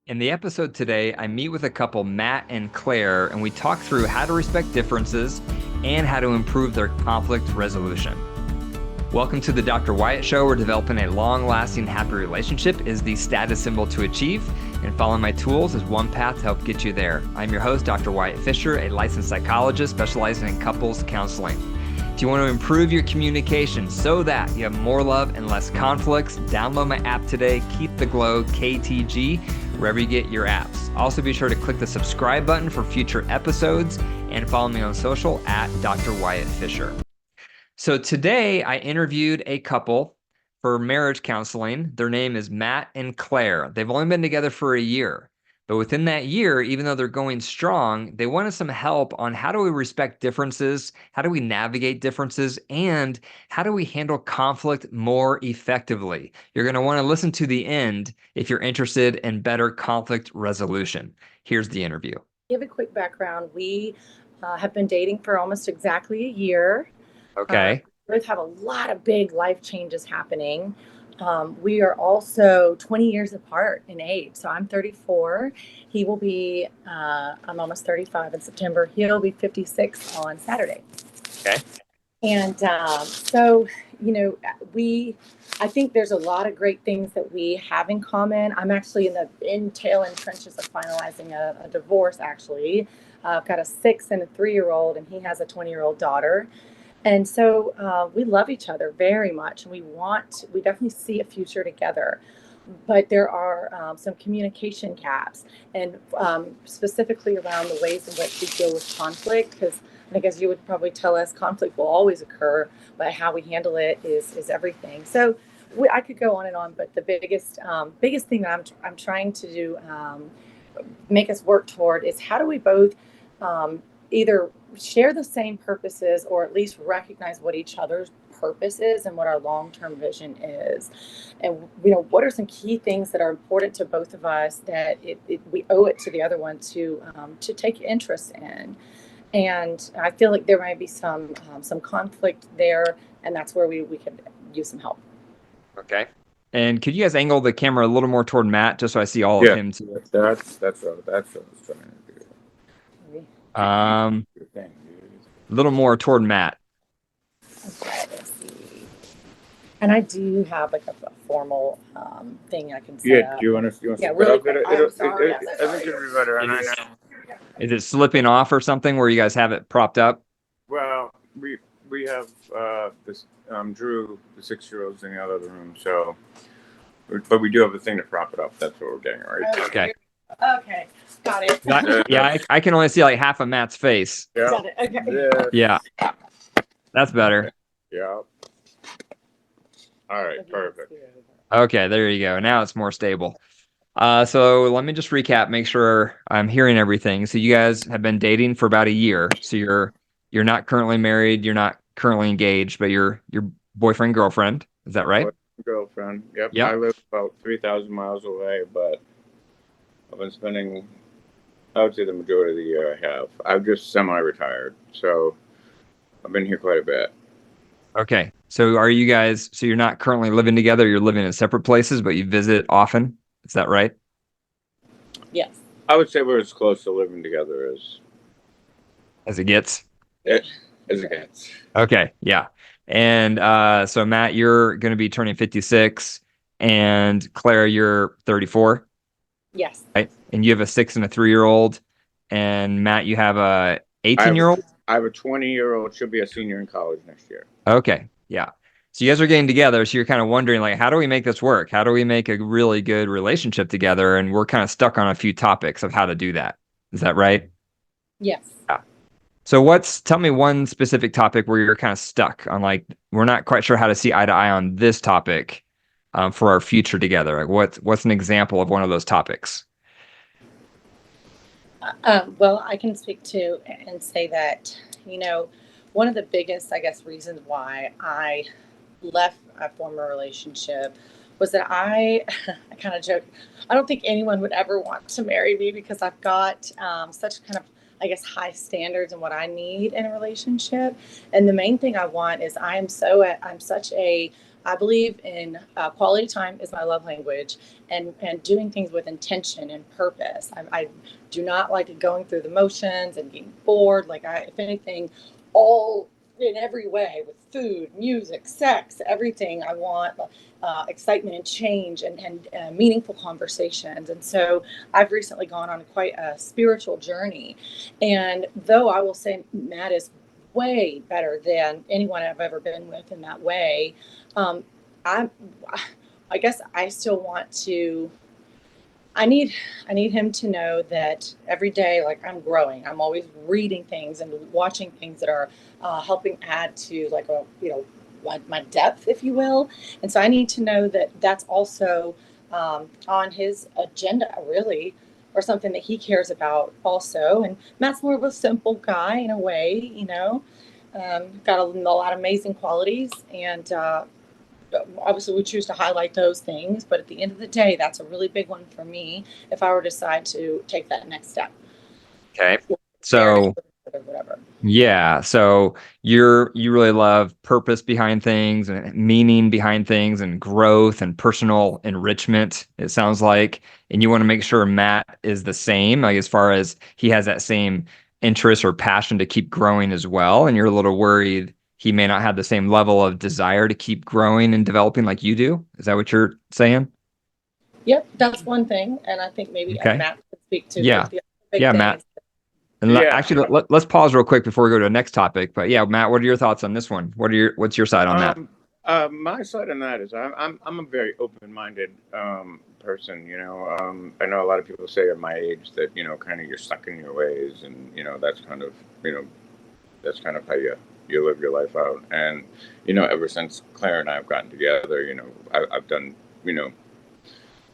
In the episode today, I meet with a couple, Matt and Claire, and we talk through how to respect differences and how to improve their conflict resolution. Welcome to the Dr. Wyatt Show, where developing a long-lasting, happy relationship is the status symbol to achieve, and following my tools is one path to help get you there. I'm your host, Dr. Wyatt Fisher, a licensed psychologist specializing in couples counseling. If you want to improve your communication so that you have more love and less conflicts, download my app today, Keep the Glow, KTG, wherever you get your apps. Also, be sure to click the subscribe button for future episodes and follow me on social at Dr. Wyatt Fisher. So today I interviewed a couple for marriage counseling. Their name is Matt and Claire. They've only been together for a year, but within that year, even though they're going strong, they wanted some help on how do we respect differences, how do we navigate differences, and how do we handle conflict more effectively. You're going to want to listen to the end if you're interested in better conflict resolution. Here's the interview. Give a quick background. We have been dating for almost exactly a year. Okay. We both have a lot of big life changes happening. We are also 20 years apart in age. So I'm 34. He will be, I'm almost 35 in September. He'll be 56 on Saturday. Okay. And so, you know, I think there's a lot of great things that we have in common. I'm actually in tail end trenches of finalizing a divorce, actually. I've got a 6 and a 3-year-old, and he has a 20-year-old daughter. And so we love each other very much, and we definitely see a future together. But there are some communication gaps, and specifically around the ways in which we deal with conflict, because I think, as you would probably tell us, conflict will always occur, but how we handle it is everything. So I could go on, but the biggest thing that I'm trying to do, make us work toward, is how do we both either share the same purposes, or at least recognize what each other's purpose is and what our long-term vision is. And, you know, what are some key things that are important to both of us that we owe it to the other one to take interest in. And I feel like there might be some conflict there, and that's where we could use some help. Okay. And could you guys angle the camera a little more toward Matt, just so I see all of him too? That's what I was trying to do. A little more toward Matt. Okay, let's see. And I do have like a formal thing I can set up. Do you want to? Yeah, really quick. I'm sorry. I think it'll be better. And I know. Is it slipping off or something where you guys have it propped up? Well, we have this Drew, the 6-year-old's in the other room, so but we do have a thing to prop it up. That's what we're getting, right? Okay. Okay, got it. Yeah, I can only see like half of Matt's face. Yeah. Got it. Okay. Yeah. That's better. Yeah. All right. Perfect. Okay, there you go. Now it's more stable. So let me just recap, make sure I'm hearing everything. So you guys have been dating for about a year. So you're not currently married, you're not currently engaged, but you're your boyfriend, girlfriend. Is that right? Girlfriend. Yep. Yep. I live about 3,000 miles away, but I've been spending, I would say, the majority of the year I have. I'm just semi-retired, so I've been here quite a bit. Okay. So you're not currently living together, you're living in separate places, but you visit often? Is that right? Yes. I would say we're as close to living together As it gets? as it gets. Okay. Yeah. And so Matt, you're going to be turning 56, and Claire, you're 34. Yes. Right? And you have a 6 and a 3-year-old, and Matt, you have a 18-year-old? I have a 20-year-old. She'll be a senior in college next year. Okay. Yeah. So you guys are getting together. So you're kind of wondering, like, how do we make this work? How do we make a really good relationship together? And we're kind of stuck on a few topics of how to do that. Is that right? Yes. Yeah. So tell me one specific topic where you're kind of stuck on, like, we're not quite sure how to see eye to eye on this topic for our future together. Like, what's an example of one of those topics? Well, I can speak to and say that, you know, one of the biggest, I guess, reasons why I left a former relationship was that I kind of joke, I don't think anyone would ever want to marry me because I've got such kind of, I guess, high standards in what I need in a relationship. And the main thing I want is I'm such a I believe in quality time is my love language, and doing things with intention and purpose. I do not like going through the motions and getting bored. Like if anything, all in every way with food, music, sex, everything. I want excitement and change and meaningful conversations. And so I've recently gone on quite a spiritual journey. And though I will say Matt is way better than anyone I've ever been with in that way, um, I, I guess I still want to. I need him to know that every day, like I'm growing. I'm always reading things and watching things that are helping add to like my depth, if you will. And so I need to know that that's also on his agenda, really, or something that he cares about also. And Matt's more of a simple guy in a way, got a lot of amazing qualities, and obviously we choose to highlight those things, but at the end of the day, that's a really big one for me if I were to decide to take that next step. Okay. So Or whatever. yeah, so you really love purpose behind things and meaning behind things and growth and personal enrichment, it sounds like. And you want to make sure Matt is the same, like as far as he has that same interest or passion to keep growing as well. And you're a little worried he may not have the same level of desire to keep growing and developing like you do. Is that what you're saying? Yep, that's one thing. And I think maybe Okay. Matt could speak to Yeah. the big Yeah, thing. Matt. And Yeah. actually, let's pause real quick before we go to the next topic. But yeah, Matt, what are your thoughts on this one? What's your side on that? My side on that is I'm a very open-minded person. I know a lot of people say at my age that kind of you're stuck in your ways, and that's kind of how you live your life out. And ever since Claire and I have gotten together, I've done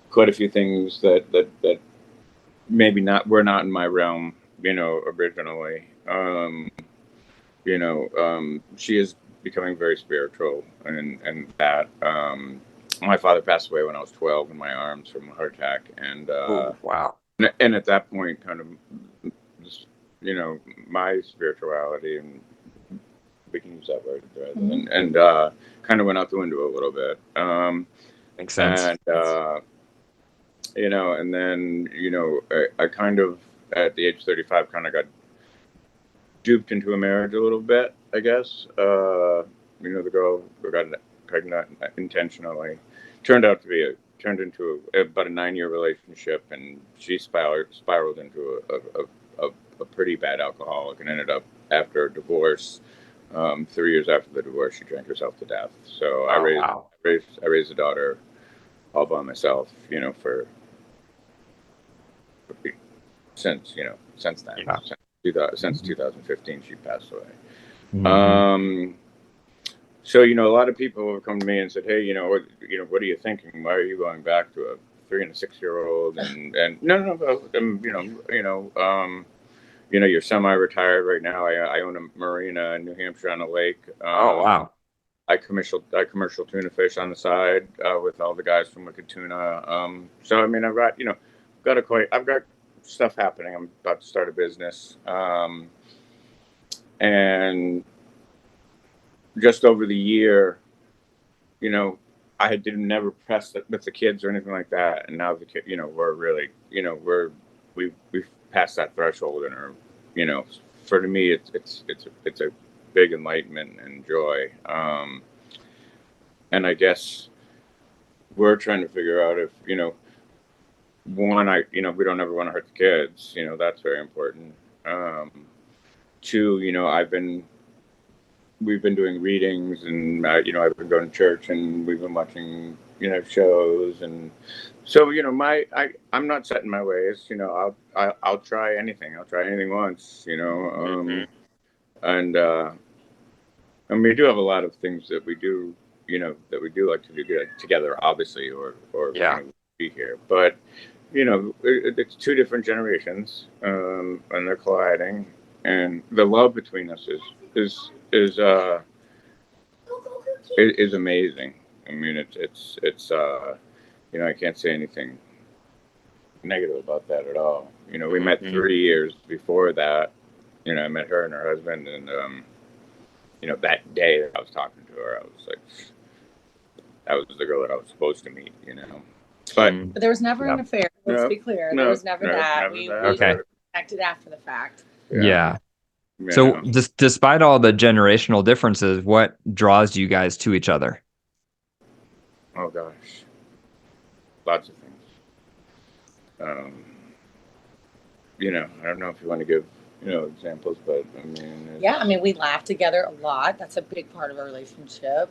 quite a few things that maybe not were not in my realm, originally. She is becoming very spiritual, and that my father passed away when I was 12 in my arms from a heart attack, and Oh, wow. and at that point, kind of, my spirituality, and we can use that word rather than, and kind of went out the window a little bit. Makes sense. And and then I kind of at the age of 35 kind of got duped into a marriage a little bit, I guess. The girl who got pregnant intentionally turned into about a 9-year relationship, and she spiraled into a pretty bad alcoholic, and ended up after a divorce. 3 years after the divorce, she drank herself to death. So I raised a daughter all by myself, for since then. Yeah. Since 2015, she passed away. Mhm. So a lot of people have come to me and said, "Hey, what are you thinking? Why are you going back to a 3 and a 6-year-old?" And no, you're semi-retired right now. I own a marina in New Hampshire on a lake. Oh, wow. I commercial tuna fish on the side with all the guys from Wicked Tuna. So I mean, I've got stuff happening. I'm about to start a business, and just over the year, I didn't never press it with the kids or anything like that, and now the kid, we're really, we've passed that threshold, and are, for me, it's a big enlightenment and joy. And I guess we're trying to figure out if, one, we don't ever want to hurt the kids. That's very important. Two, we've been doing readings, and I've been going to church, and we've been watching shows, and so I'm not set in my ways. I'll try anything. I'll try anything once. And we do have a lot of things that we do. That we do like to do together, obviously, or Yeah. be here. But it's two different generations, and they're colliding, and the love between us is amazing. I mean, it's I can't say anything negative about that at all. We met 3 years before that. I met her and her husband, and that day that I was talking to her, I was like, that was the girl that I was supposed to meet, you know. But But there was never an affair. Let's No, be clear. no, There was never no, that. never We that. Okay. connected after the fact. Yeah. You So know. despite all the generational differences, what draws you guys to each other? Oh gosh, lots of things. You know, I don't know if you want to give, you know, examples, but I mean, Yeah, I mean, we laugh together a lot. That's a big part of our relationship.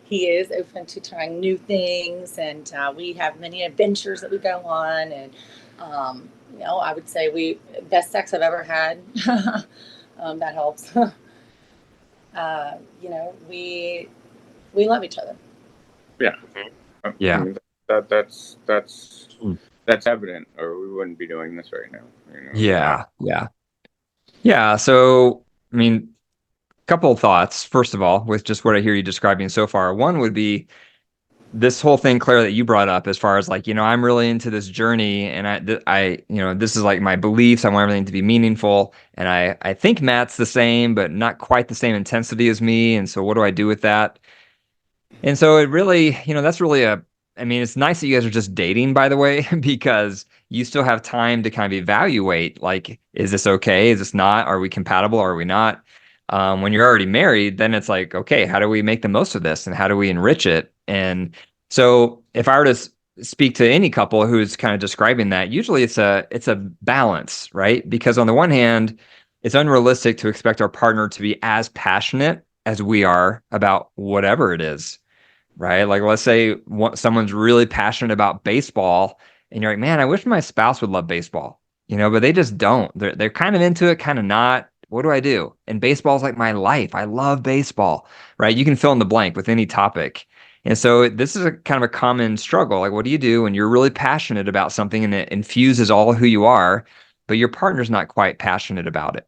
He is open to trying new things, and we have many adventures that we go on. And you know, I would say we best sex I've ever had. That helps. You know, we love each other. yeah, Yeah. I mean, that's Hmm. that's evident, or we wouldn't be doing this right now. You know. Yeah. Yeah. Yeah. So, I mean, a couple of thoughts. First of all, with just what I hear you describing so far, one would be this whole thing, Claire, that you brought up as far as like, I'm really into this journey and this is like my beliefs. I want everything to be meaningful. And I think Matt's the same, but not quite the same intensity as me. And so what do I do with that? And so it really, that's really I mean, it's nice that you guys are just dating, by the way, because you still have time to kind of evaluate, like, is this okay? Is this not? Are we compatible? Are we not? When you're already married, then it's like, okay, how do we make the most of this and how do we enrich it? And so if I were to speak to any couple who's kind of describing that, usually it's a balance, right? Because on the one hand, it's unrealistic to expect our partner to be as passionate as we are about whatever it is, right? Like, let's say someone's really passionate about baseball, and you're like, man, I wish my spouse would love baseball, but they just don't. They're kind of into it, kind of not. What do I do? And baseball's like my life. I love baseball, right? You can fill in the blank with any topic. And so this is a kind of a common struggle. Like, what do you do when you're really passionate about something and it infuses all who you are, but your partner's not quite passionate about it?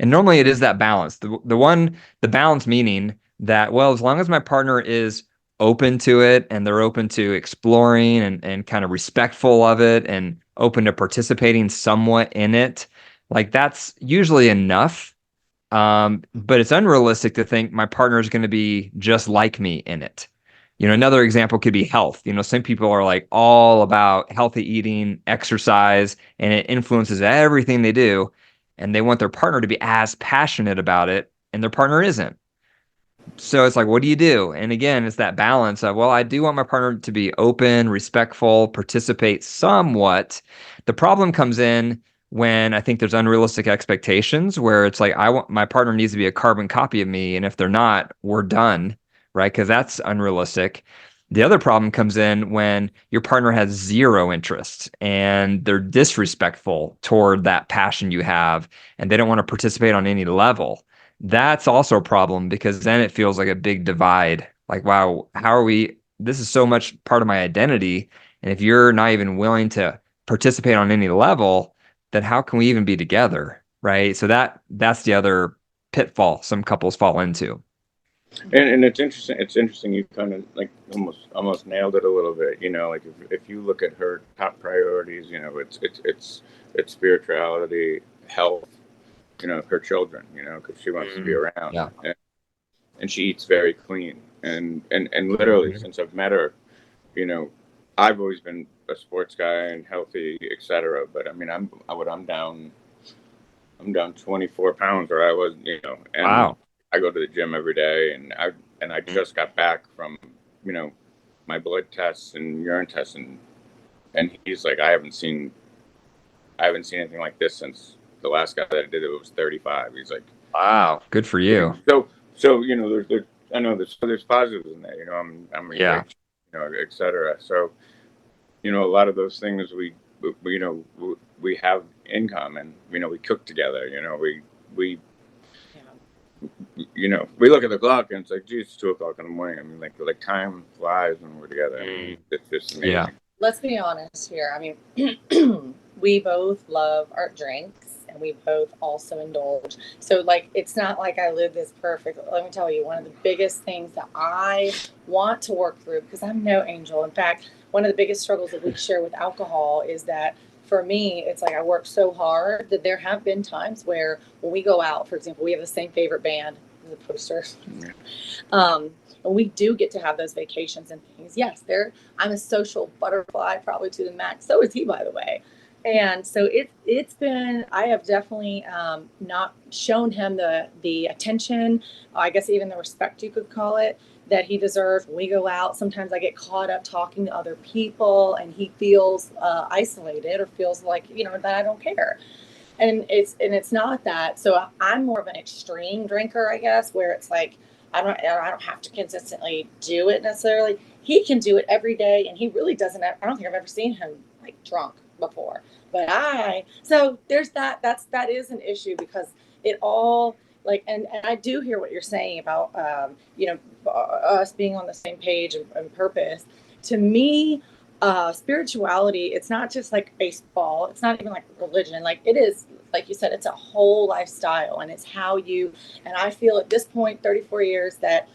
And normally it is that balance. The balance meaning that, well, as long as my partner is open to it and they're open to exploring and kind of respectful of it and open to participating somewhat in it, like that's usually enough. But it's unrealistic to think my partner is going to be just like me in it. Another example could be health. Some people are like all about healthy eating, exercise, and it influences everything they do. And they want their partner to be as passionate about it, and their partner isn't. So it's like, what do you do? And again, it's that balance of, well, I do want my partner to be open, respectful, participate somewhat. The problem comes in when I think there's unrealistic expectations where it's like, I want my partner needs to be a carbon copy of me. And if they're not, we're done, right? Because that's unrealistic. The other problem comes in when your partner has zero interest and they're disrespectful toward that passion you have, and they don't want to participate on any level. That's also a problem because then it feels like a big divide. Like, wow, how are we? This is so much part of my identity. And if you're not even willing to participate on any level, then how can we even be together? Right. So that's the other pitfall some couples fall into. And it's interesting. It's interesting. You kind of like almost nailed it a little bit. Like if you look at her top priorities, it's spirituality, health, her children, because she wants to be around. Yeah. And she eats very clean. And literally, since I've met her, I've always been a sports guy and healthy, etc. But I mean, I'm down 24 pounds, or I was, and Wow. I go to the gym every day, and I just got back from, my blood tests and urine tests, and he's like, I haven't seen anything like this since the last guy that did it was 35. He's like, Wow. Good for you. So there's I know there's positives in that. I'm a Yeah. great, etc. So a lot of those things we have in common. We cook together. We we look at the clock and it's like, geez, it's 2 o'clock in the morning. I mean, like time flies when we're together. I mean, it's just amazing. Yeah. Let's be honest here. I mean, we both love our drinks and we both also indulge. So like, it's not like I live this perfect. Let me tell you, one of the biggest things that I want to work through, because I'm no angel. In fact, one of the biggest struggles that we share with alcohol is that for me, it's like I work so hard that there have been times where when we go out, for example, we have the same favorite band, the posters. and we do get to have those vacations and things. Yes, I'm a social butterfly, probably to the max. So is he, by the way. And so it's been, I have definitely not shown him the attention, I guess even the respect you could call it, that he deserves. When we go out, sometimes I get caught up talking to other people, and he feels isolated or feels like, that I don't care. And it's not that. So I'm more of an extreme drinker, I guess, where it's like I don't have to consistently do it necessarily. He can do it every day, and he really doesn't. I don't think I've ever seen him like drunk before. But so there's that is an issue, because it all, like, and I do hear what you're saying about us being on the same page and purpose. To me, spirituality, it's not just like baseball. It's not even like religion. Like, it is, like you said, it's a whole lifestyle, and it's how you, and I feel at this point, 34 years, that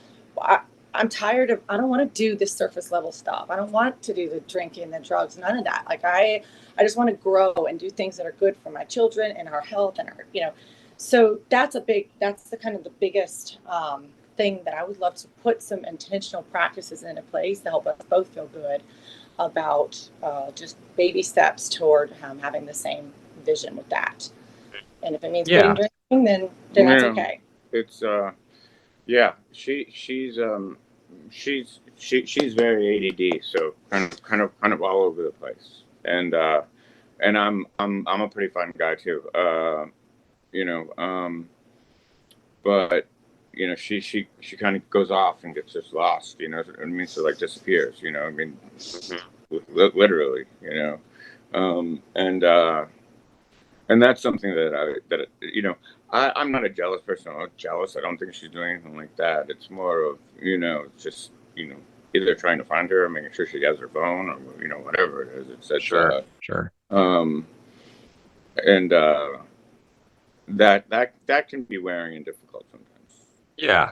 I'm tired of, I don't want to do this surface level stuff. I don't want to do the drinking, the drugs, none of that. Like, I just want to grow and do things that are good for my children and our health and our, so that's the kind of the biggest thing that I would love to put some intentional practices into place to help us both feel good about just baby steps toward having the same vision with that. And if it means quitting drinking, then that's okay. It's yeah, she's very ADD, so kind of all over the place. And I'm a pretty fun guy too. But she kind of goes off and gets just lost, it means to like disappears, I mean, literally, and that's something that I'm not a jealous person. I'm not jealous. I don't think she's doing anything like that. It's more of, just, either trying to find her or making sure she has her phone, or, whatever it is. It's sure. And that can be wearing and difficult sometimes. Yeah.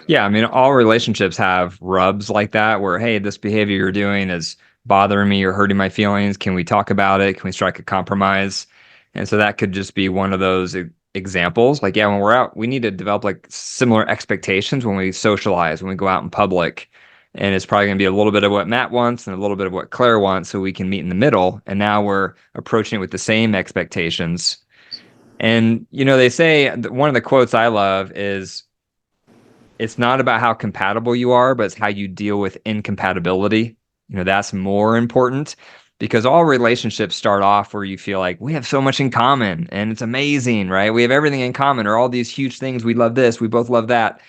I mean, all relationships have rubs like that where, hey, this behavior you're doing is bothering me or hurting my feelings. Can we talk about it? Can we strike a compromise? And so that could just be one of those examples. Like, yeah, when we're out, we need to develop like similar expectations when we socialize, when we go out in public. And it's probably going to be a little bit of what Matt wants and a little bit of what Claire wants, so we can meet in the middle. And now we're approaching it with the same expectations. And, they say, one of the quotes I love is, it's not about how compatible you are, but it's how you deal with incompatibility. That's more important, because all relationships start off where you feel like we have so much in common and it's amazing, right? We have everything in common, or all these huge things. We love this. We both love that.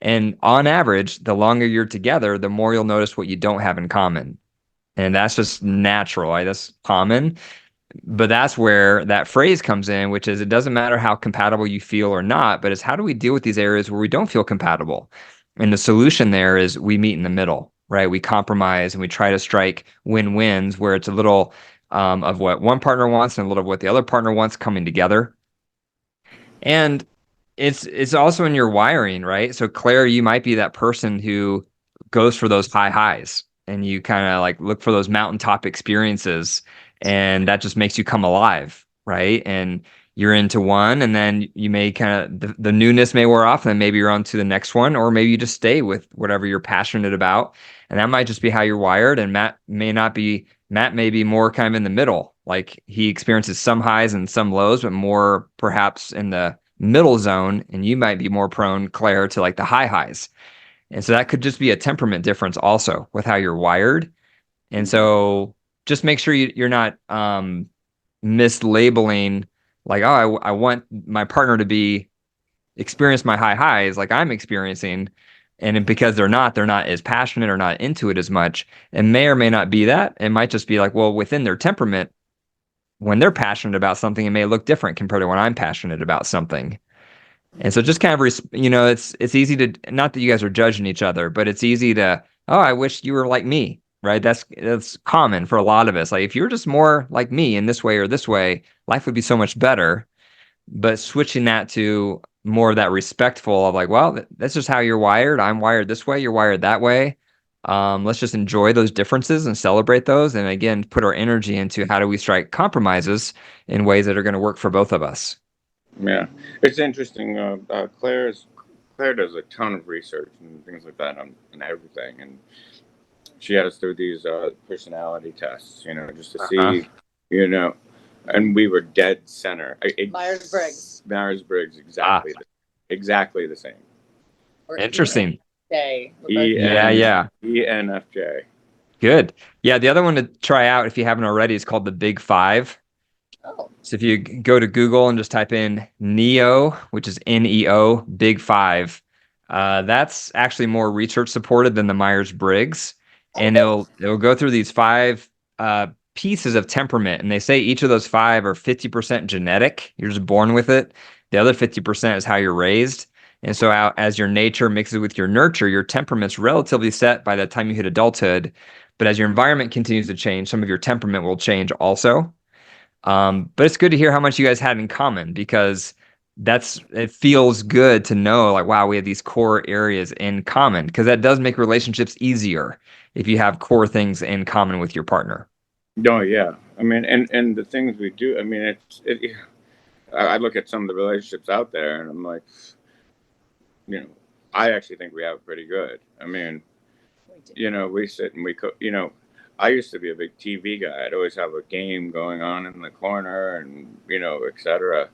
And on average, the longer you're together, the more you'll notice what you don't have in common. And that's just natural. Right? That's common. But that's where that phrase comes in, which is, it doesn't matter how compatible you feel or not, but it's how do we deal with these areas where we don't feel compatible? And the solution there is we meet in the middle, right? We compromise and we try to strike win-wins where it's a little of what one partner wants and a little of what the other partner wants coming together. And it's also in your wiring, right? So Claire, you might be that person who goes for those high highs, and you kind of like look for those mountaintop experiences, and that just makes you come alive, right? And you're into one, and then you may kind of, the newness may wear off, and then maybe you're on to the next one, or maybe you just stay with whatever you're passionate about. And that might just be how you're wired. And Matt may be more kind of in the middle. Like, he experiences some highs and some lows, but more perhaps in the middle zone. And you might be more prone, Claire, to like the high highs. And so that could just be a temperament difference also with how you're wired. And so just make sure you're not mislabeling, like, oh, I want my partner to experience my high highs like I'm experiencing. And because they're not as passionate or not into it as much. It may or may not be that. It might just be like, well, within their temperament, when they're passionate about something, it may look different compared to when I'm passionate about something. And so just kind of, it's easy to, not that you guys are judging each other, but it's easy to, oh, I wish you were like me, right? That's common for a lot of us. Like, if you're just more like me in this way or this way, life would be so much better. But switching that to more of that respectful of like, well, that's just how you're wired. I'm wired this way. You're wired that way. Let's just enjoy those differences and celebrate those. And again, put our energy into how do we strike compromises in ways that are going to work for both of us. Yeah, it's interesting. Claire's Claire does a ton of research and things like that on everything, and she had us do these personality tests, just to Uh-huh. see, you know, and we were dead center. Myers-Briggs. Myers-Briggs, Ah, exactly the same. Or interesting. ENFJ. Yeah, yeah. ENFJ. Good. Yeah, the other one to try out if you haven't already is called the Big Five. Oh, So if you go to Google and just type in NEO, which is NEO, Big Five, that's actually more research supported than the Myers-Briggs, and okay. it'll go through these five pieces of temperament, and they say each of those five are 50% genetic. You're just born with it. The other 50% is how you're raised. And so as your nature mixes with your nurture, your temperament's relatively set by the time you hit adulthood. But as your environment continues to change, some of your temperament will change also. But it's good to hear how much you guys had in common because it feels good to know like, wow, we have these core areas in common because that does make relationships easier if you have core things in common with your partner. No, yeah. I mean, and the things we do. I mean, I look at some of the relationships out there, and I'm like, you know, I actually think we have it pretty good. I mean, We do. we sit and we cook. I used to be a big TV guy. I'd always have a game going on in the corner, and etc.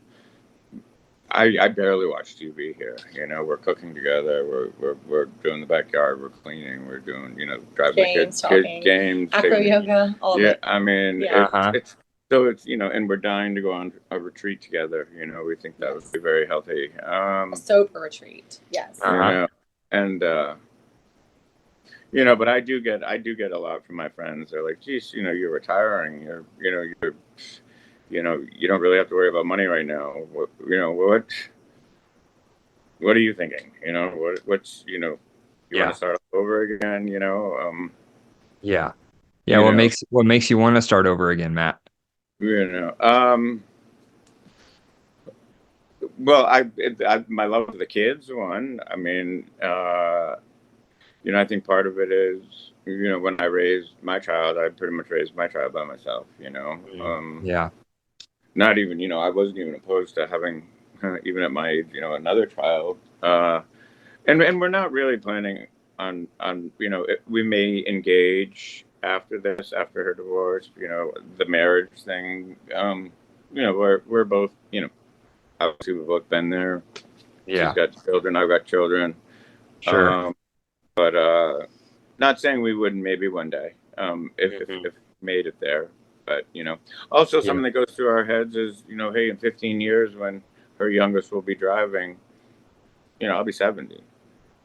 I barely watch TV here. We're cooking together. We're doing the backyard. We're cleaning. We're doing driving the Games, kids talking, games. acro yoga, all of Yeah, it. I mean Yeah. Uh-huh. it's so it's and we're dying to go on a retreat together. We think that would Yes. be very healthy. A sober retreat. Yes. Uh-huh. And but I do get a lot from my friends. They're like, geez, you're retiring. You don't really have to worry about money right now. What are you thinking? What's you want Yeah. to start over again? Yeah. Yeah. you What know, makes you want to start over again, Matt? you know. Well, my love for the kids, one. I mean, I think part of it is, when I raised my child, I pretty much raised my child by myself. Yeah. Not even, I wasn't even opposed to having, even at my age, another child. And we're not really planning on we may engage after this, after her divorce, the marriage thing. We're both, obviously we've both been there. She's Yeah. got children, I've got children. Sure. Um, but not saying we wouldn't maybe one day, Mhm. if made it there. But also Yeah. something that goes through our heads is, hey, in 15 years when her youngest will be driving, I'll be 70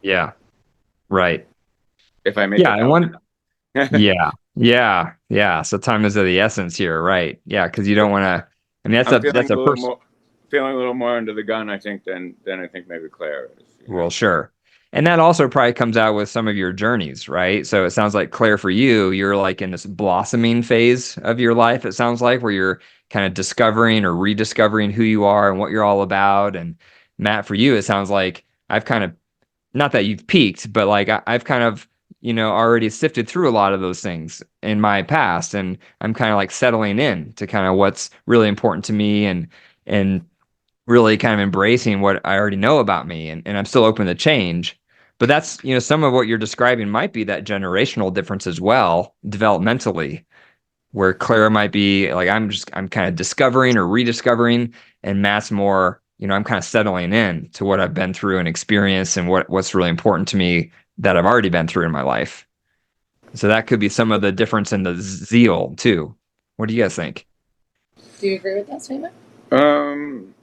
Yeah. Right. if I make Yeah. it I that want. long. Yeah. Yeah. Yeah. So time is of the essence here, right? Yeah, because you don't want to. I mean, I'm that's a person. feeling a little more under the gun, I think, than I think maybe Claire is. Well, sure. And that also probably comes out with some of your journeys, right? So it sounds like Claire, for you, you're like in this blossoming phase of your life, it sounds like, where you're kind of discovering or rediscovering who you are and what you're all about. And Matt, for you, it sounds like I've kind of, not that you've peaked, but like I've kind of, already sifted through a lot of those things in my past. And I'm kind of like settling in to kind of what's really important to me and really kind of embracing what I already know about me, and I'm still open to change. But that's, some of what you're describing might be that generational difference as well, developmentally, where Clara might be like, I'm kind of discovering or rediscovering, and Matt's more, I'm kind of settling in to what I've been through and experienced and what's really important to me that I've already been through in my life. So that could be some of the difference in the zeal too. What do you guys think? Do you agree with that statement? Um,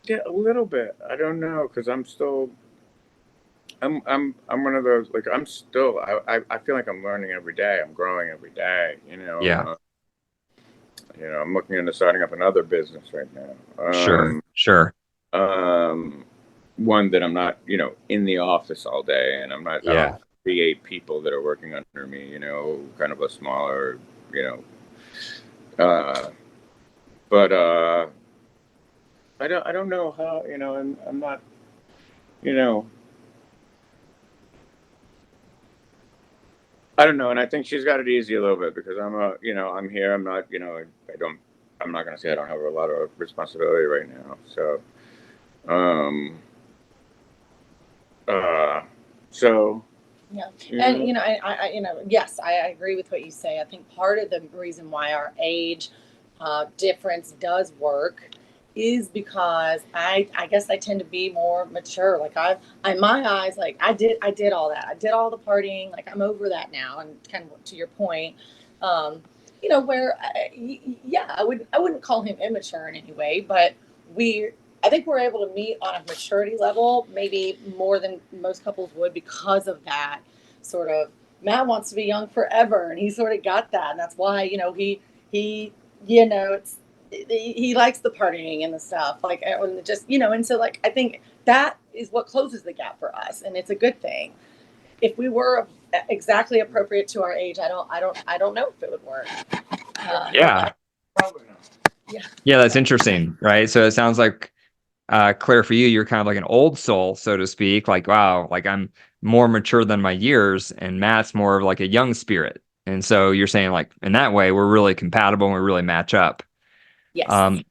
yeah, a little bit. I don't know because I'm one of those, like, I'm still I feel like I'm learning every day. I'm growing every day. Yeah, I'm looking into starting up another business right now. sure, sure. Um, one that I'm not, in the office all day, and I don't Yeah. have 38 people that are working under me. Kind of a smaller, you know. But I don't know how. I'm not. You know, I don't know, and I think she's got it easy a little bit because I'm here. I'm not. I don't. I'm not going to say I don't have a lot of responsibility right now. So Um, so, Yeah. you And, know, yes, I agree with what you say. I think part of the reason why our age difference does work is because I guess I tend to be more mature. Like in my eyes, like I did all that. I did all the partying. Like I'm over that now. And kind of to your point, um, yeah, I wouldn't call him immature in any way, but we I think we're able to meet on a maturity level, maybe more than most couples would because of that sort of. Matt wants to be young forever, and he sort of got that, and that's why he it's he likes the partying and the stuff like and just and so like I think that is what closes the gap for us, and it's a good thing. If we were exactly appropriate to our age, I don't know if it would work. Yeah. probably not. Yeah, that's interesting, right? So it sounds like Claire, for you, you're kind of like an old soul, so to speak. Like, wow, like I'm more mature than my years, and Matt's more of like a young spirit. And so you're saying like in that way, we're really compatible and we really match up. Yes. Um,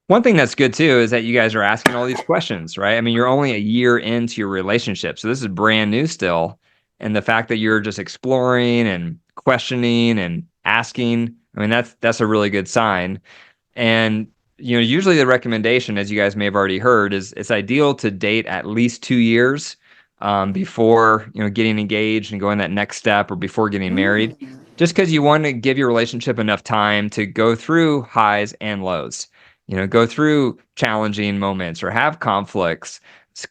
One thing that's good too is that you guys are asking all these questions, right? I mean, you're only a year into your relationship, so this is brand new still. And the fact that you're just exploring and questioning and asking, I mean, that's a really good sign. And usually the recommendation, as you guys may have already heard, is it's ideal to date at least 2 years before getting engaged and going that next step, or before getting married, just because you want to give your relationship enough time to go through highs and lows, go through challenging moments or have conflicts.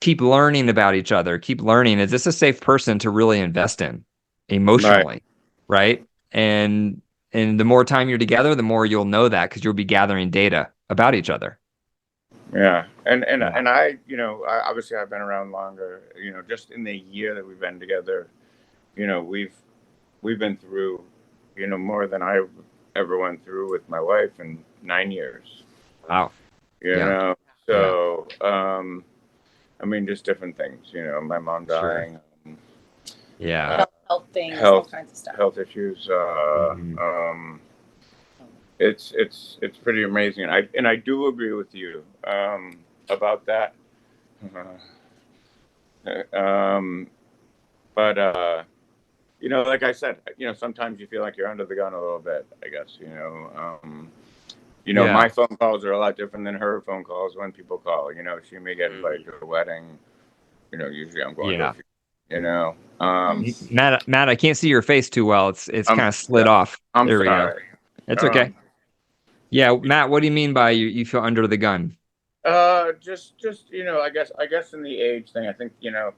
Keep learning about each other. Keep learning. Is this a safe person to really invest in emotionally, right? And the more time you're together, the more you'll know that, because you'll be gathering data about each other. Yeah, and Yeah. obviously I've been around longer. Just in the year that we've been together, we've been through, more than I ever went through with my wife in 9 years. Wow. You Yeah. know, Yeah. so I mean, just different things. My mom Sure. dying, Yeah. Health things, all health kinds of stuff. health issues. Mhm. It's pretty amazing, and I do agree with you about that. Um, but like I said, sometimes you feel like you're under the gun a little bit. I guess Yeah. my phone calls are a lot different than her phone calls when people call. She may get invited to a wedding. Usually I'm going to a Yeah. few. You know, um, Matt, I can't see your face too well. It's I'm kind of slid off. I'm There we go. sorry. It's okay. Um, Yeah, Matt, what do you mean by you feel under the gun? just I guess in the age thing, I think I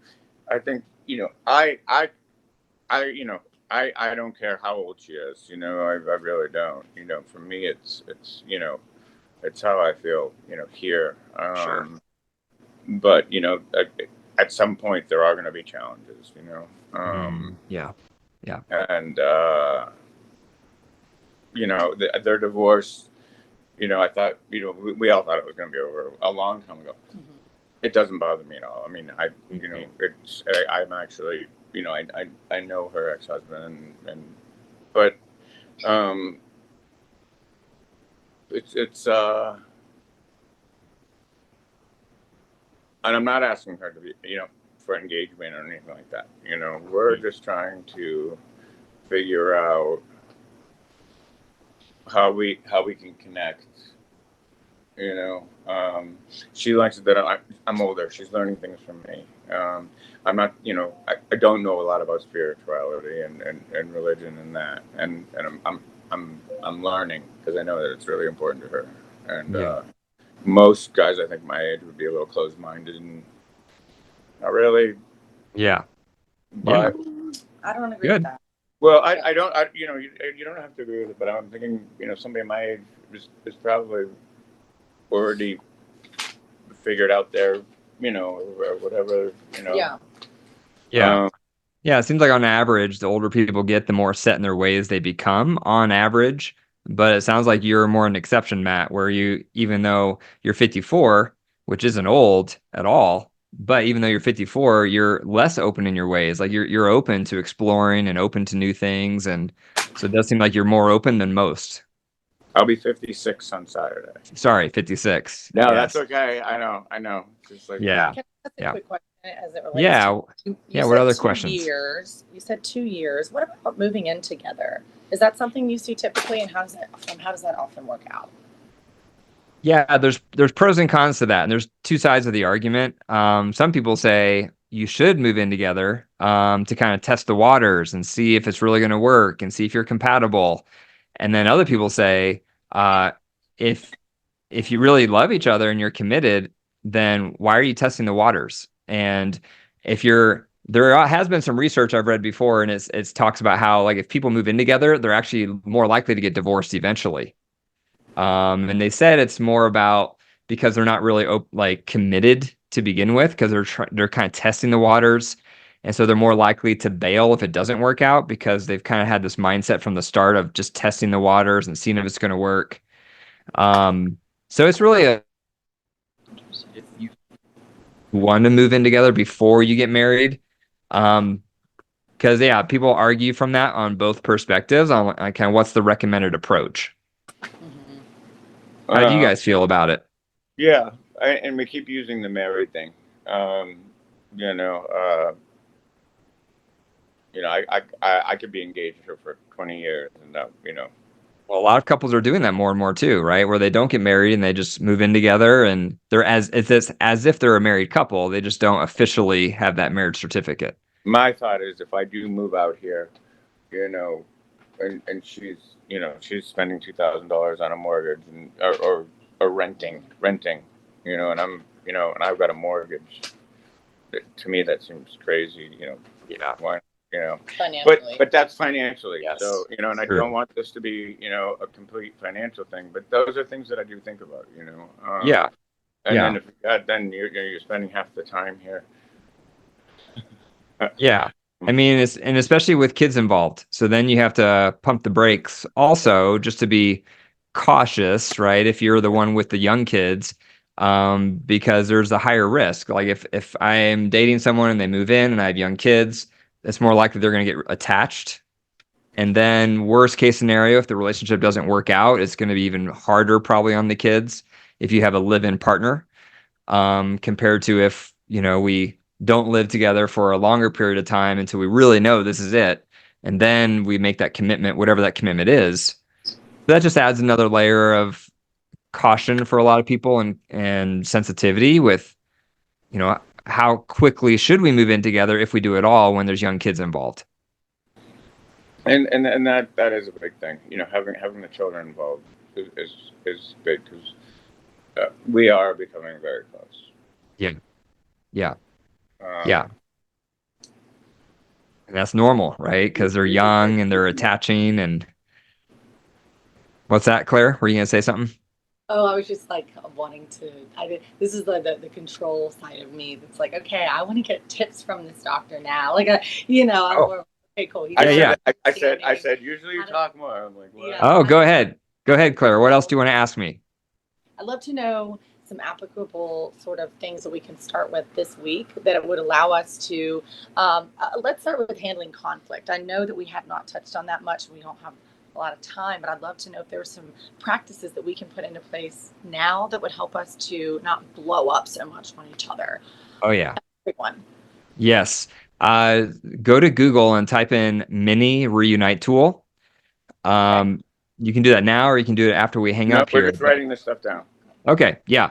I don't care how old she is. I really don't. For me, it's how I feel. Here. Sure. But at some point there are going to be challenges. Yeah. Yeah. And their divorce. I thought we all thought it was going to be over a long time ago. Mhm. It doesn't bother me at all. I mean, Mhm. I'm actually, I know her ex-husband, but um, it's and I'm not asking her to be, for engagement or anything like that. We're just trying to figure out how we can connect. She likes it that I'm older. She's learning things from me. I'm not, I don't know a lot about spirituality and religion and that, and I'm learning because I know that it's really important to her. And Yeah. most guys, I think my age, would be a little closed-minded and not really. Yeah. But I don't agree Good. with that. well, I don't, you don't have to agree with it. But I'm thinking, somebody my age is probably already figured out their, or whatever. Yeah. Yeah. Um, Yeah, it seems like on average, the older people get, the more set in their ways they become on average. But it sounds like you're more an exception, Matt, where even though you're 54, which isn't old at all, but even though you're 54, you're less open in your ways. Like you're open to exploring and open to new things. And so it does seem like you're more open than most. I'll be 56 on Saturday. Sorry, 56. No, Yes. that's okay. I know. Just like Yeah. Can I ask a Yeah. quick question as it relates Yeah. to you Yeah. said What other 2 questions? years. You said 2 years. What about moving in together? Is that something you see typically, and how does that often work out? Yeah, there's pros and cons to that, and there's two sides of the argument. Some people say you should move in together to kind of test the waters and see if it's really going to work and see if you're compatible. And then other people say uh, if if you really love each other and you're committed, then why are you testing the waters? And if you're there has been some research I've read before, and it's talks about how like if people move in together, they're actually more likely to get divorced eventually. And they said it's more about because they're not really like committed to begin with, because they're kind of testing the waters, and so they're more likely to bail if it doesn't work out because they've kind of had this mindset from the start of just testing the waters and seeing if it's going to work. So it's really if you want to move in together before you get married, because yeah, people argue from that on both perspectives on kind of what's the recommended approach. How do you guys feel about it? Yeah, and we keep using the married thing. Um, you know, uh, I could be engaged for 20 years, and Well, a lot of couples are doing that more and more too, right? Where they don't get married and they just move in together, and they're as if they're a married couple. They just don't officially have that marriage certificate. my thought is if I do move out here, you know, and she's spending $2,000 on a mortgage and or renting, and and I've got a mortgage. To me, that seems crazy. Yeah. Why, Financially. but that's financially. Yes. So, and I True. don't want this to be, a complete financial thing, but those are things that I do think about, Yeah. And Yeah. then then you're spending half the time here. Yeah. I mean, and especially with kids involved. So then you have to pump the brakes also just to be cautious, right? If you're the one with the young kids, because there's a higher risk. Like if I'm dating someone and they move in and I have young kids, it's more likely they're going to get attached. And then worst case scenario, if the relationship doesn't work out, it's going to be even harder probably on the kids if you have a live-in partner, compared to if, we don't live together for a longer period of time until we really know this is it. And then we make that commitment, whatever that commitment is. That just adds another layer of caution for a lot of people and sensitivity with, how quickly should we move in together if we do it all when there's young kids involved? And that is a big thing. Having the children involved is big because we are becoming very close. Yeah. Yeah. Um, Yeah. And that's normal, right? Because they're young and they're attaching. And what's that, Claire? Were you going to say something? Oh, I was just like wanting to. This is the control side of me. That's like, okay, I want to get tips from this doctor now. Like, I'm more okay, cool. I said, usually you talk more. I'm like, what? Yeah. Oh, go ahead. Go ahead, Claire. What else do you want to ask me? I'd love to know some applicable sort of things that we can start with this week that would allow us to. Let's start with handling conflict. I know that we have not touched on that much. We don't have a lot of time, but I'd love to know if there are some practices that we can put into place now that would help us to not blow up so much on each other. Oh, yeah. Big one. Yes. Go to Google and type in mini reunite tool. You can do that now, or you can do it after we hang up here. We're just writing this stuff down. Okay. Yeah.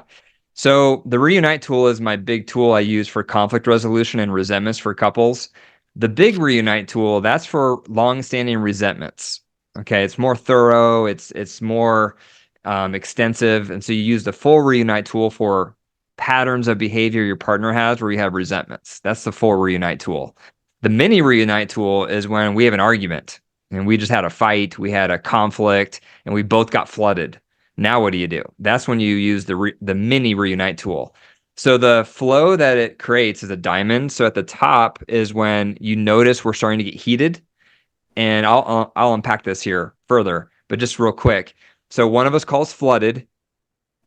So the reunite tool is my big tool I use for conflict resolution and resentments for couples. The big reunite tool, that's for long-standing resentments. Okay, it's more thorough, it's more extensive, and so you use the full reunite tool for patterns of behavior your partner has where you have resentments. That's the full reunite tool. The mini reunite tool is when we have an argument and we just had a fight, we had a conflict, and we both got flooded. Now what do? That's when you use the mini reunite tool. So the flow that it creates is a diamond. So at the top is when you notice we're starting to get heated. And I'll unpack this here further, but just real quick. So one of us calls flooded,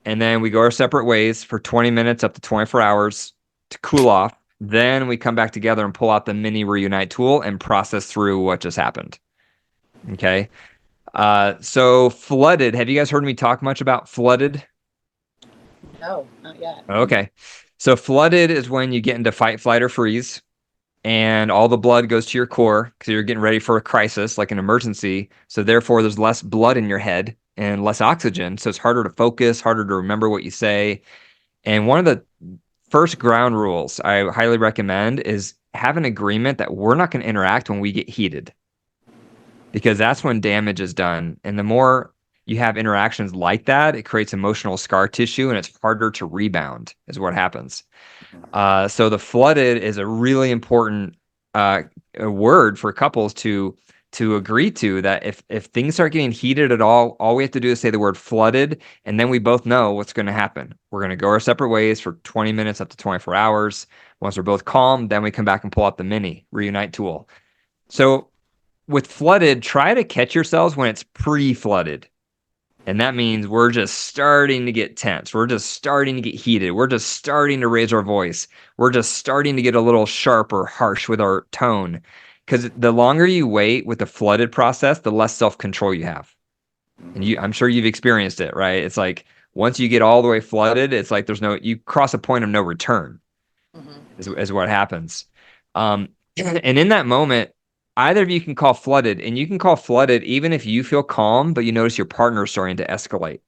and then we go our separate ways for 20 minutes up to 24 hours to cool off. Then we come back together and pull out the mini reunite tool and process through what just happened. Okay. So flooded. Have you guys heard me talk much about flooded? No, not yet. Okay. So flooded is when you get into fight, flight, or freeze, and all the blood goes to your core because you're getting ready for a crisis, like an emergency. So therefore, there's less blood in your head and less oxygen. So it's harder to focus, harder to remember what you say. And one of the first ground rules I highly recommend is have an agreement that we're not going to interact when we get heated, because that's when damage is done. And the more you have interactions like that, it creates emotional scar tissue and it's harder to rebound, is what happens. So the flooded is a really important a word for couples to agree to, that if things start getting heated at all we have to do is say the word flooded, and then we both know what's going to happen. We're going to go our separate ways for 20 minutes up to 24 hours. Once we're both calm, then we come back and pull out the mini reunite tool. So with flooded, try to catch yourselves when it's pre-flooded. And that means we're just starting to get tense. We're just starting to get heated. We're just starting to raise our voice. We're just starting to get a little sharp or harsh with our tone. Because the longer you wait with the flooded process, the less self-control you have. And I'm sure you've experienced it, right? It's like once you get all the way flooded, it's like you cross a point of no return, is what happens. And in that moment, either of you can call flooded, and you can call flooded even if you feel calm, but you notice your partner is starting to escalate.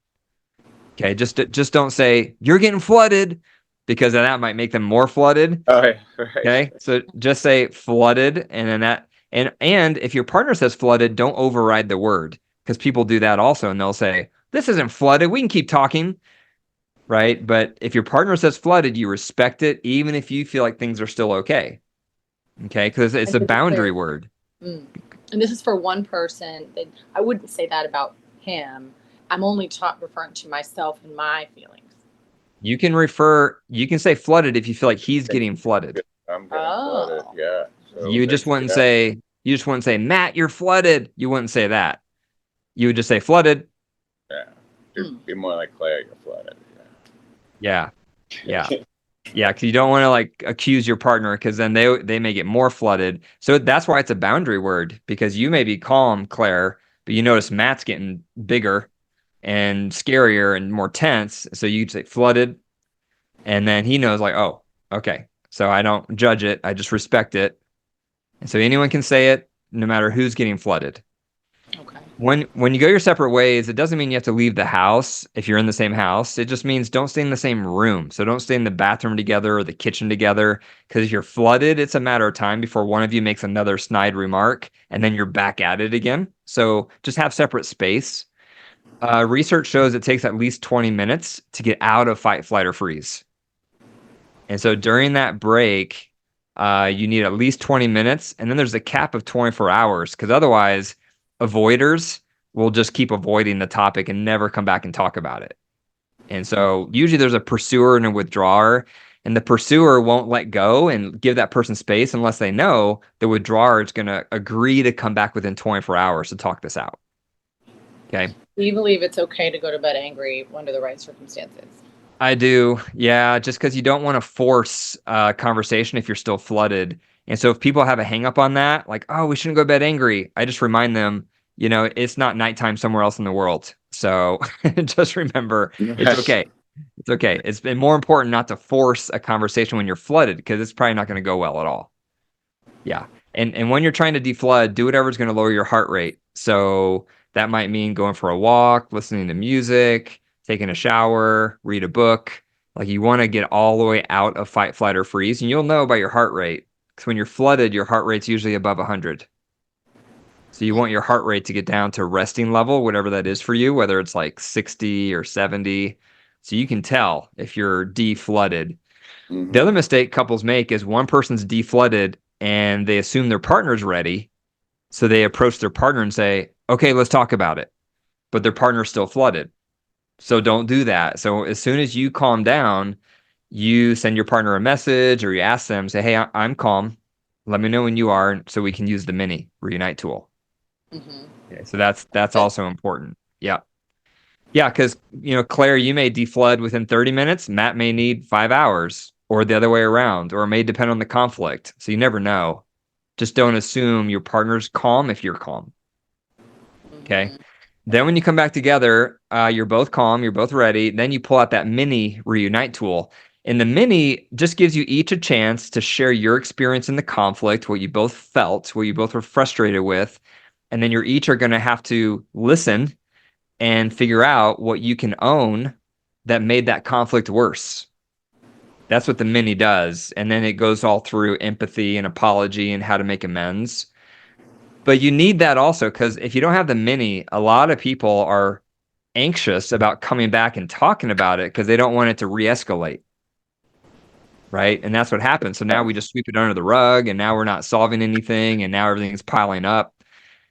Okay, just don't say you're getting flooded, because that might make them more flooded. Oh, yeah, right. Okay, so just say flooded, and then that, and if your partner says flooded, don't override the word, because people do that also, and they'll say this isn't flooded. We can keep talking, right? But if your partner says flooded, you respect it, even if you feel like things are still okay. Okay, because it's a boundary word. And this is for one person. I wouldn't say that about him. I'm only referring to myself and my feelings. You can say flooded if you feel like he's getting flooded. I'm getting flooded, yeah. So You just wouldn't say, Matt, you're flooded. You wouldn't say that. You would just say flooded. Yeah. It'd be more like Claire, you're flooded. Yeah. Yeah. Yeah, because you don't want to like accuse your partner, because then they may get more flooded. So that's why it's a boundary word, because you may be calm, Claire, but you notice Matt's getting bigger and scarier and more tense. So you say flooded, and then he knows like, oh, okay. So I don't judge it. I just respect it. And so anyone can say it, no matter who's getting flooded. Okay. When you go your separate ways, it doesn't mean you have to leave the house if you're in the same house. It just means don't stay in the same room. So don't stay in the bathroom together or the kitchen together, because if you're flooded, it's a matter of time before one of you makes another snide remark, and then you're back at it again. So just have separate space. Research shows it takes at least 20 minutes to get out of fight, flight, or freeze. And so during that break, you need at least 20 minutes. And then there's a cap of 24 hours, because otherwise avoiders will just keep avoiding the topic and never come back and talk about it. And so usually there's a pursuer and a withdrawer, and the pursuer won't let go and give that person space unless they know the withdrawer is going to agree to come back within 24 hours to talk this out. Okay. Do you believe it's okay to go to bed angry under the right circumstances? I do. Yeah. Just because you don't want to force conversation if you're still flooded. And so if people have a hang up on that, like, oh, we shouldn't go to bed angry, I just remind them, it's not nighttime somewhere else in the world. So just remember, it's okay. It's okay. It's been more important not to force a conversation when you're flooded, because it's probably not going to go well at all. Yeah. And when you're trying to deflood, do whatever's going to lower your heart rate. So that might mean going for a walk, listening to music, taking a shower, read a book. Like, you want to get all the way out of fight, flight, or freeze. And you'll know by your heart rate, because when you're flooded, your heart rate's usually above 100. So you want your heart rate to get down to resting level, whatever that is for you, whether it's like 60 or 70. So you can tell if you're deflooded. Mm-hmm. The other mistake couples make is one person's deflooded and they assume their partner's ready. So they approach their partner and say, okay, let's talk about it. But their partner's still flooded. So don't do that. So as soon as you calm down, you send your partner a message, or you ask them, say, hey, I'm calm. Let me know when you are, so we can use the mini reunite tool. Mm-hmm. Okay, so that's also important. Yeah. Yeah, because, Claire, you may deflood within 30 minutes. Matt may need 5 hours, or the other way around, or it may depend on the conflict. So you never know. Just don't assume your partner's calm if you're calm. Okay. Then when you come back together, you're both calm, you're both ready. Then you pull out that mini reunite tool. And the mini just gives you each a chance to share your experience in the conflict, what you both felt, what you both were frustrated with. And then you're each are going to have to listen and figure out what you can own that made that conflict worse. That's what the mini does. And then it goes all through empathy and apology and how to make amends. But you need that also, because if you don't have the mini, a lot of people are anxious about coming back and talking about it because they don't want it to re-escalate. Right. And that's what happens. So now we just sweep it under the rug, and now we're not solving anything, and now everything's piling up.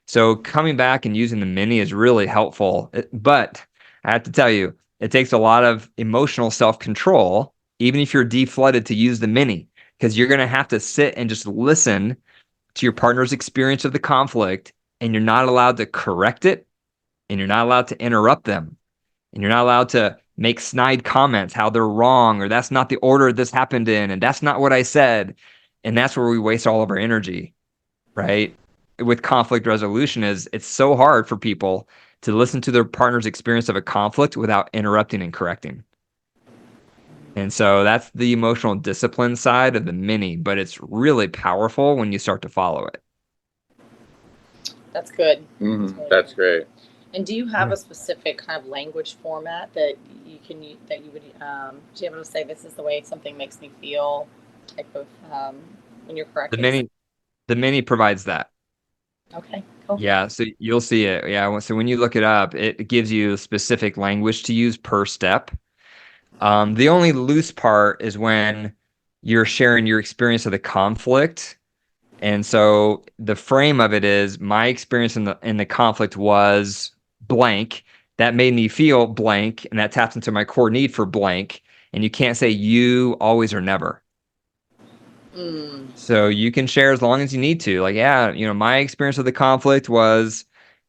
So coming back and using the mini is really helpful. But I have to tell you, it takes a lot of emotional self-control, even if you're deflooded, to use the mini, because you're going to have to sit and just listen to your partner's experience of the conflict, and you're not allowed to correct it, and you're not allowed to interrupt them, and you're not allowed to make snide comments how they're wrong, or that's not the order this happened in, and that's not what I said. And that's where we waste all of our energy, right? With conflict resolution, is it's so hard for people to listen to their partner's experience of a conflict without interrupting and correcting. And so that's the emotional discipline side of the mini, but it's really powerful when you start to follow it. That's good. Mm-hmm. That's great. And do you have a specific kind of language format that you can that you would be able to say, this is the way something makes me feel, type of when you're correcting? The mini provides that. Okay, cool. Yeah, so you'll see it. Yeah, so when you look it up, it gives you specific language to use per step. The only loose part is when you're sharing your experience of the conflict. And so the frame of it is, my experience in the conflict was blank. That made me feel blank, and that taps into my core need for blank. And you can't say you, always, or never. So you can share as long as you need to. Like, yeah, my experience of the conflict was,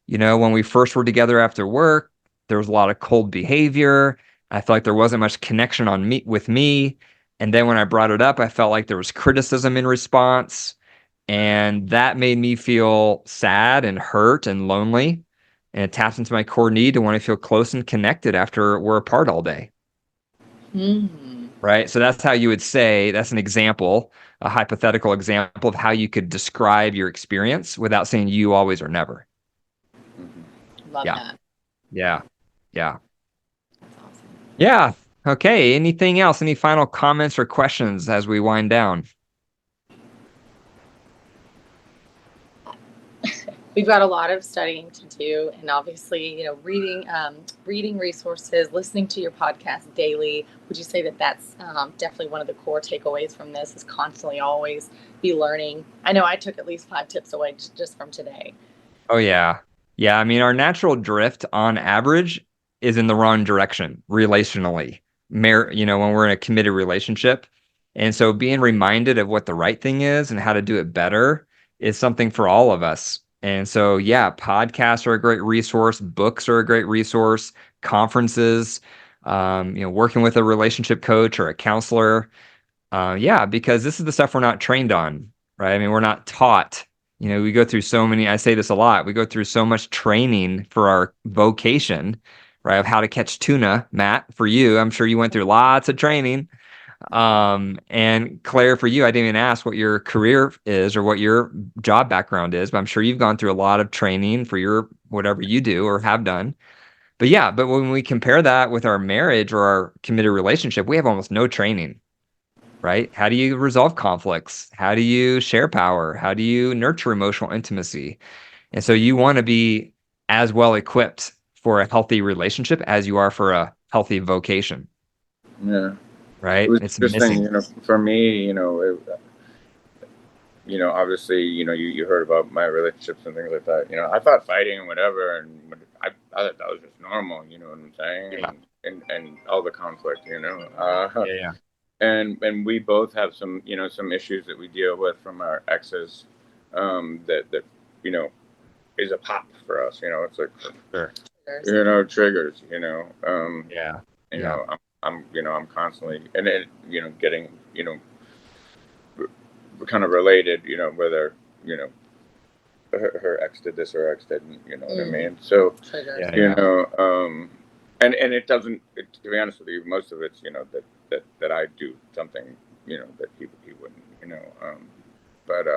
when we first were together after work, there was a lot of cold behavior. I felt like there wasn't much connection with me. And then when I brought it up, I felt like there was criticism in response. And that made me feel sad and hurt and lonely. And it taps into my core need to want to feel close and connected after we're apart all day. Right? So that's how you would say, that's an example, a hypothetical example of how you could describe your experience without saying you, always, or never. Love that. Yeah. That's awesome. Yeah. Okay. Anything else? Any final comments or questions as we wind down? We've got a lot of studying to do, and obviously, reading resources, listening to your podcast daily. Would you say that that's definitely one of the core takeaways from this, is constantly always be learning? I know I took at least 5 tips away just from today. Oh, yeah. Yeah. I mean, our natural drift on average is in the wrong direction relationally, when we're in a committed relationship. And so being reminded of what the right thing is and how to do it better is something for all of us. And so, yeah, podcasts are a great resource. Books are a great resource. Conferences, working with a relationship coach or a counselor. Because this is the stuff we're not trained on, right? I mean, we're not taught. We go through so many, I say this a lot, we go through so much training for our vocation, right? Of how to catch tuna. Matt, for you, I'm sure you went through lots of training. And Claire, for you, I didn't even ask what your career is or what your job background is, but I'm sure you've gone through a lot of training for your whatever you do or have done. But when we compare that with our marriage or our committed relationship, we have almost no training, right? How do you resolve conflicts? How do you share power? How do you nurture emotional intimacy? And so you want to be as well equipped for a healthy relationship as you are for a healthy vocation. Yeah. Right. It was It's interesting, missing. for me, obviously, you heard about my relationships and things like that. I thought fighting and whatever, and I thought that was just normal. You know what I'm saying? Yeah. And all the conflict. Yeah. And we both have some some issues that we deal with from our exes, that is a pop for us. It's like, Sure. Triggers. Yeah. I'm constantly, and it, getting, kind of related, whether, her ex did this, her ex didn't, you know what I mean? So, Triggers. Yeah. you know, and it doesn't, to be honest with you, most of it's, you know, that I do something, you know, that he wouldn't, you know, but,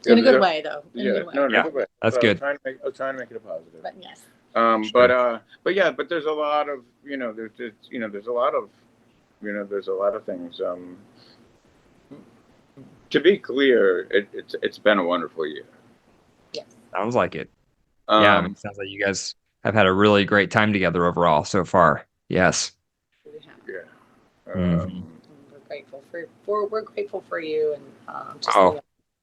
In a good way, though. In a good way. No, in a good way. That's So good. I was trying to make it a positive. But yes. But yeah, but there's a lot of, you know, there's a lot of, you know, there's a lot of things. To be clear, it's been a wonderful year. Yes. Sounds like it. Yeah, I mean, it sounds like you guys have had a really great time together overall so far. Yes. We have. Yeah. Mhm. We're grateful we're grateful for you and just Oh. you know,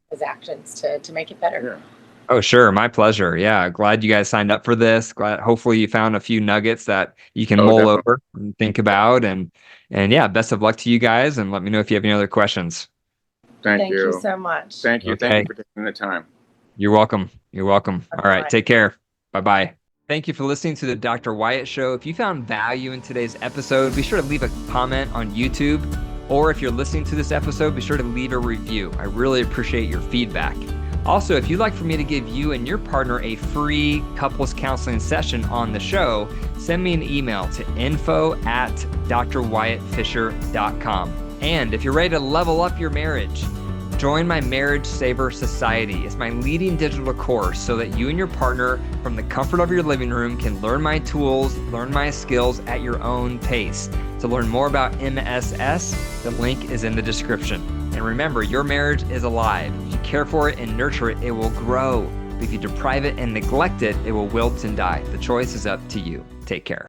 his actions to make it better. Yeah. Oh, sure. My pleasure. Yeah. Glad you guys signed up for this. Glad hopefully you found a few nuggets that you can mull Definitely. over and think about. And yeah, best of luck to you guys. And let me know if you have any other questions. Thank Thank you you. so much. Thank you. Okay. Thank you for taking the time. You're welcome. You're welcome. All right. Bye-bye. Take care. Bye-bye. Thank you for listening to the Dr. Wyatt Show. If you found value in today's episode, be sure to leave a comment on YouTube. Or if you're listening to this episode, be sure to leave a review. I really appreciate your feedback. Also, if you'd like for me to give you and your partner a free couples counseling session on the show, send me an email to info@drwyattfisher.com. And if you're ready to level up your marriage, join my Marriage Saver Society. It's my leading digital course so that you and your partner, from the comfort of your living room, can learn my tools, learn my skills at your own pace. To learn more about MSS, the link is in the description. And remember, your marriage is alive. If you care for it and nurture it, it will grow. If you deprive it and neglect it, it will wilt and die. The choice is up to you. Take care.